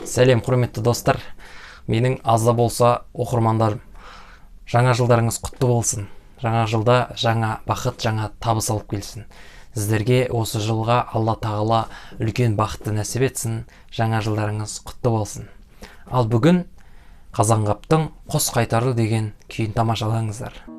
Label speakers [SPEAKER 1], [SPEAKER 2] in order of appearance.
[SPEAKER 1] Сәлем, құрметті достар. Менің аз да болса оқырмандарым. Жаңа жылдарыңыз құтты болсын. Жаңа жылда жаңа бақыт, жаңа табыс алып келсін. Сіздерге осы жылға Алла тағала үлкен бақытты нәсіп етсін. Жаңа жылдарыңыз құтты болсын. Ал бүгін Қазанғаптың «Қос қайтарлы» деген күйін тамашалаңыздар.